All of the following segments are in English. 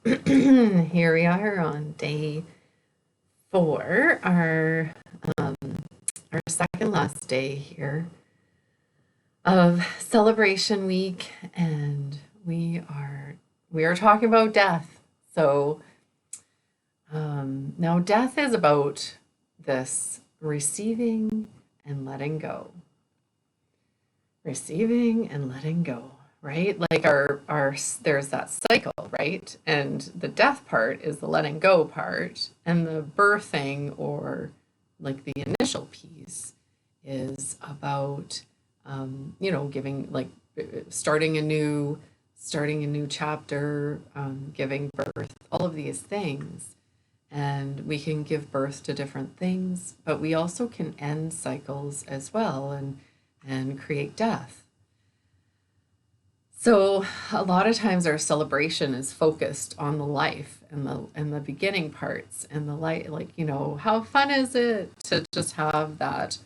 right. Here we are on day 4, our second last day here of celebration week, and we are talking about death. So now death is about this receiving and letting go. Receiving and letting go, right? Like our there's that cycle, right? And the death part is the letting go part, and the birthing, or like the initial piece, is about giving, like, starting a new chapter, giving birth, all of these things. And we can give birth to different things, but we also can end cycles as well, and create death. So a lot of times our celebration is focused on the life and the beginning parts and the light, like, how fun is it to just have that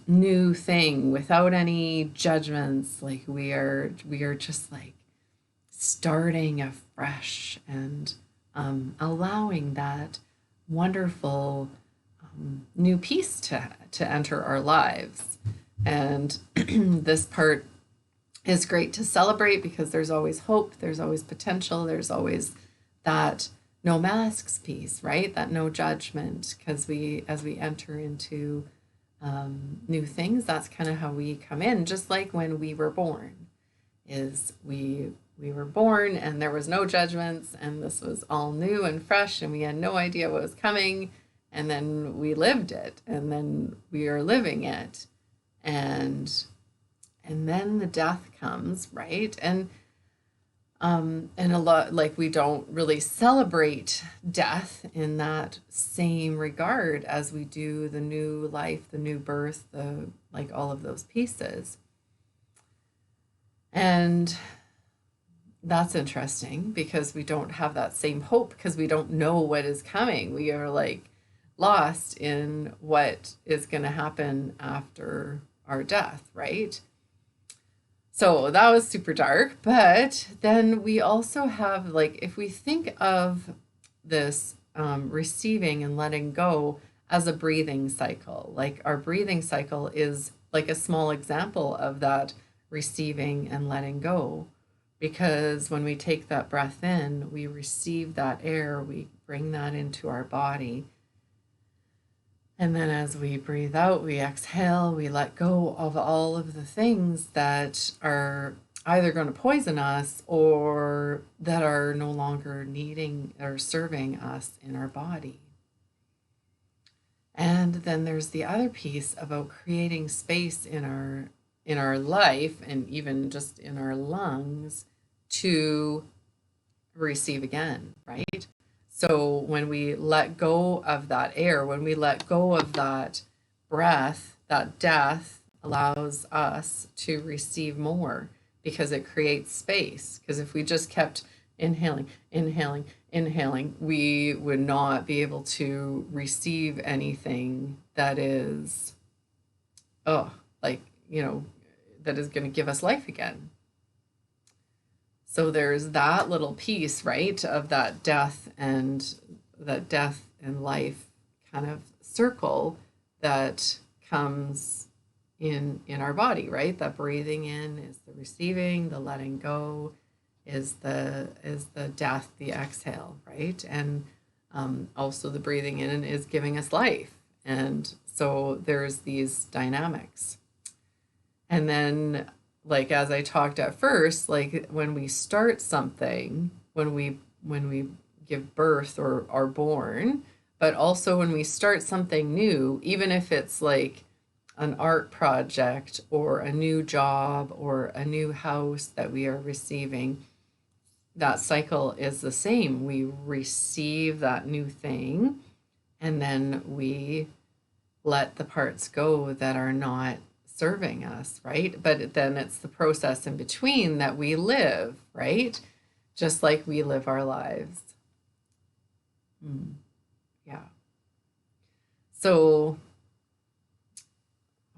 new thing without any judgments. Like, we are just like starting afresh, and allowing that wonderful new piece to enter our lives. And this part is great to celebrate because there's always hope, there's always potential, there's always that no masks piece, right? That no judgment, because as we enter into new things, that's kind of how we come in. Just like when we were born, is we were born and there was no judgments, and this was all new and fresh, and we had no idea what was coming, and then we lived it, and then we are living it, and then the death comes, right? And a lot, like, we don't really celebrate death in that same regard as we do the new life, the new birth, the, like, all of those pieces. And that's interesting because we don't have that same hope, because we don't know what is coming. We are like lost in what is going to happen after our death, right? So that was super dark. But then we also have, like, if we think of this receiving and letting go as a breathing cycle, like, our breathing cycle is like a small example of that receiving and letting go. Because when we take that breath in, we receive that air, we bring that into our body. And then as we breathe out, we exhale, we let go of all of the things that are either going to poison us or that are no longer needing or serving us in our body. And then there's the other piece about creating space in our life, and even just in our lungs, to receive again, right? So when we let go of that air, when we let go of that breath, that death allows us to receive more, because it creates space. Because if we just kept inhaling, inhaling, inhaling, we would not be able to receive anything that is, like, that is going to give us life again. So there's that little piece, right, of that death and life kind of circle that comes in our body, right? That breathing in is the receiving, the letting go is the death, the exhale, right? And also the breathing in is giving us life. And so there's these dynamics. And then, like, as I talked at first, like, when we start something, when we give birth or are born, but also when we start something new, even if it's like an art project or a new job or a new house that we are receiving, that cycle is the same. We receive that new thing, and then we let the parts go that are not serving us, right? But then it's the process in between that we live, right? Just like we live our lives. Yeah. So,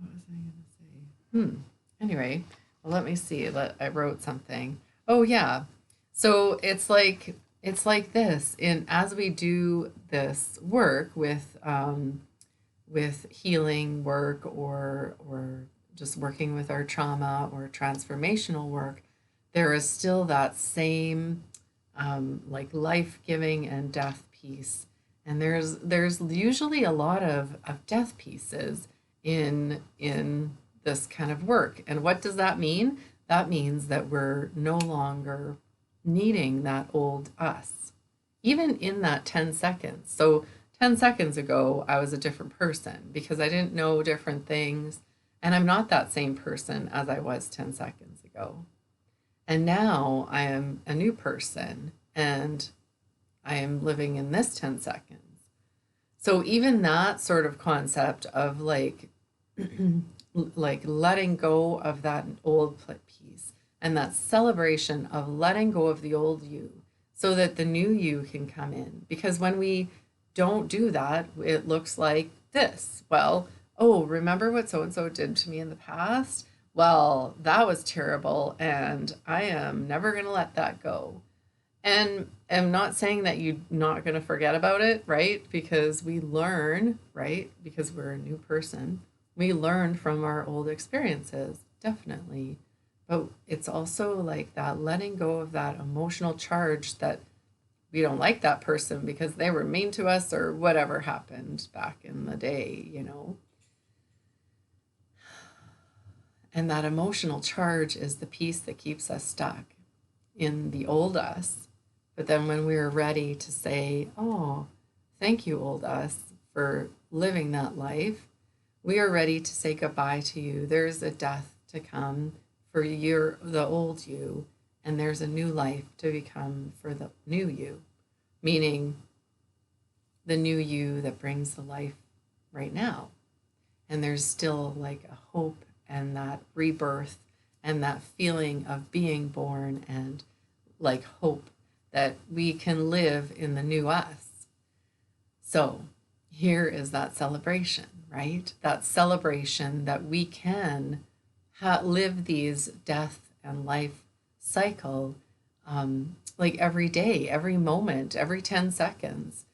what was I going to say? Anyway, well, let me see. I wrote something. Oh, yeah. So it's like this in as we do this work with healing work or just working with our trauma or transformational work, there is still that same like life-giving and death piece. And there's usually a lot of death pieces in this kind of work. And what does that mean? That means that we're no longer needing that old us, even in that 10 seconds. So 10 seconds ago, I was a different person because I didn't know different things. And I'm not that same person as I was 10 seconds ago. And now I am a new person and I am living in this 10 seconds. So even that sort of concept of like letting go of that old piece and that celebration of letting go of the old you so that the new you can come in. Because when we don't do that, it looks like this. Well, oh, remember what so and so did to me in the past? Well, that was terrible, and I am never going to let that go. And I'm not saying that you're not going to forget about it, right? Because we learn, right? Because we're a new person. We learn from our old experiences, definitely. But it's also like that letting go of that emotional charge that we don't like that person because they were mean to us or whatever happened back in the day. And that emotional charge is the piece that keeps us stuck in the old us. But then when we are ready to say, oh, thank you, old us, for living that life, we are ready to say goodbye to you. There's a death to come for the old you, and there's a new life to become for the new you, meaning the new you that brings the life right now. And there's still like a hope and that rebirth and that feeling of being born and like hope that we can live in the new us. So here is that celebration, right? That celebration that we can live these death and life cycle like every day, every moment, every 10 seconds.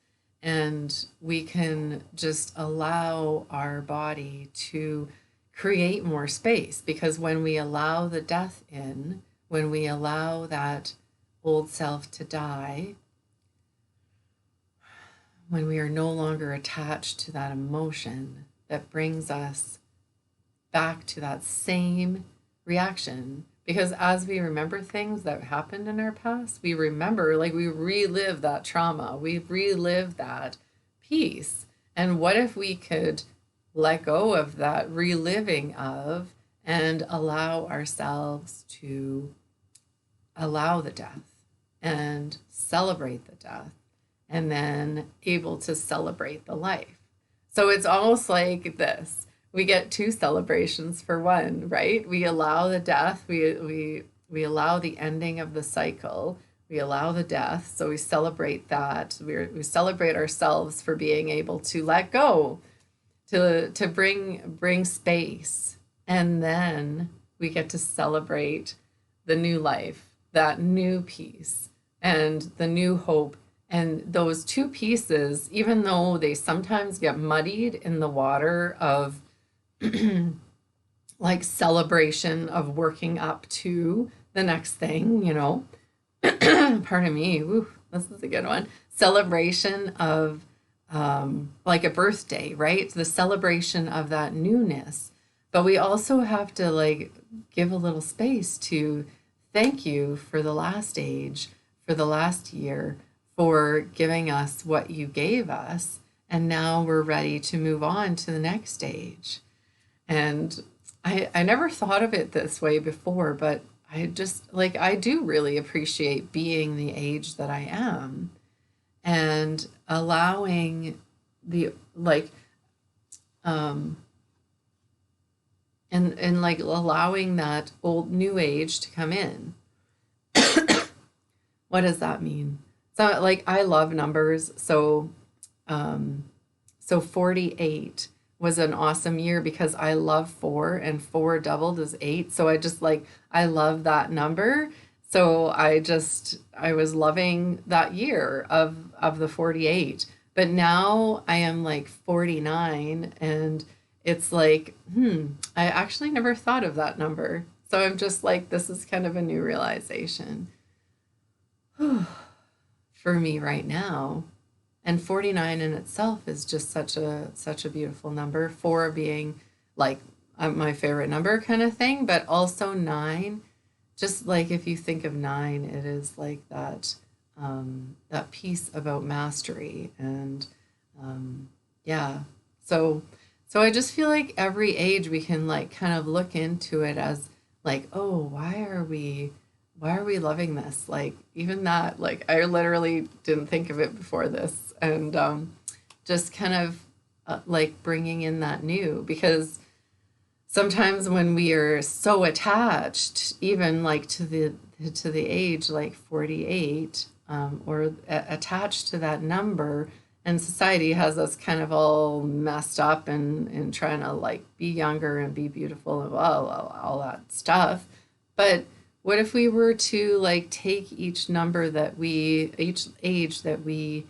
And we can just allow our body to create more space because when we allow the death in, when we allow that old self to die, when we are no longer attached to that emotion that brings us back to that same reaction. Because as we remember things that happened in our past, we remember, like we relive that trauma, we relive that piece. And what if we could let go of that reliving of and allow ourselves to allow the death and celebrate the death and then able to celebrate the life? So it's almost like this. We get two celebrations for one, right? We allow the death, we allow the ending of the cycle, we allow the death, so we celebrate that. We celebrate ourselves for being able to let go, to bring space, and then we get to celebrate the new life, that new peace, and the new hope. And those two pieces, even though they sometimes get muddied in the water of like celebration of working up to the next thing. Pardon me. Woo, this is a good one. Celebration of like a birthday, right? The celebration of that newness. But we also have to like give a little space to thank you for the last age, for the last year, for giving us what you gave us. And now we're ready to move on to the next stage. And I never thought of it this way before, but I do really appreciate being the age that I am and allowing the and like allowing that old new age to come in. What does that mean? So like I love numbers, so 48 was an awesome year because I love 4 and 4 doubled is 8. So I love that number. So I was loving that year of the 48. But now I am like 49, and it's like, I actually never thought of that number. So I'm just like, this is kind of a new realization for me right now. And 49 in itself is just such a beautiful number, 4 being like my favorite number kind of thing, but also 9, just like if you think of 9, it is like that piece about mastery. And yeah, so I just feel like every age we can like kind of look into it as like, oh, why are we loving this? Like even that, like I literally didn't think of it before this. And just kind of like bringing in that new, because sometimes when we are so attached, even like to the age like 48, or attached to that number, and society has us kind of all messed up and trying to like be younger and be beautiful and all that stuff. But what if we were to like take each age that we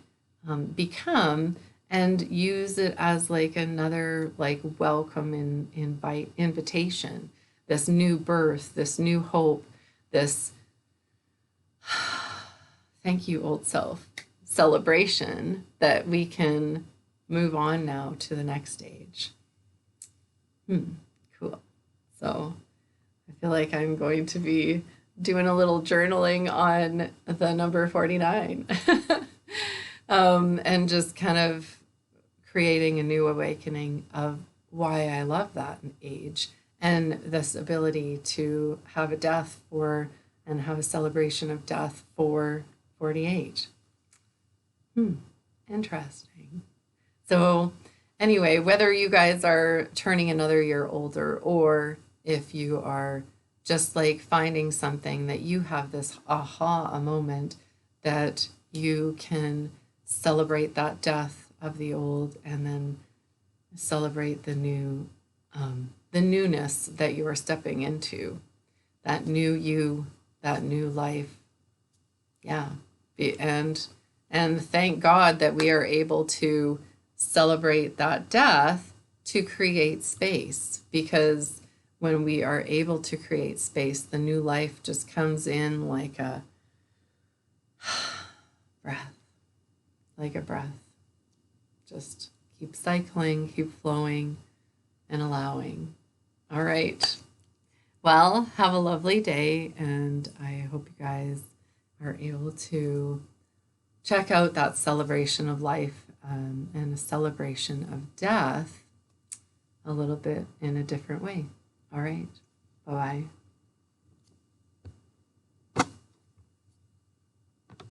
become, and use it as like another like welcome invitation, this new birth, this new hope, this thank you old self celebration, that we can move on now to the next stage. Cool. So I feel like I'm going to be doing a little journaling on the number 49. And just kind of creating a new awakening of why I love that age, and this ability to have a death for, and have a celebration of death for 48. Interesting. So anyway, whether you guys are turning another year older, or if you are just like finding something that you have this aha, a moment that you can celebrate that death of the old, and then celebrate the newness that you are stepping into, that new you, that new life. Yeah. And thank God that we are able to celebrate that death to create space, because when we are able to create space, the new life just comes in like a breath, like a breath. Just keep cycling, keep flowing, and allowing. All right. Well, have a lovely day, and I hope you guys are able to check out that celebration of life, and a celebration of death a little bit in a different way. All right. Bye bye.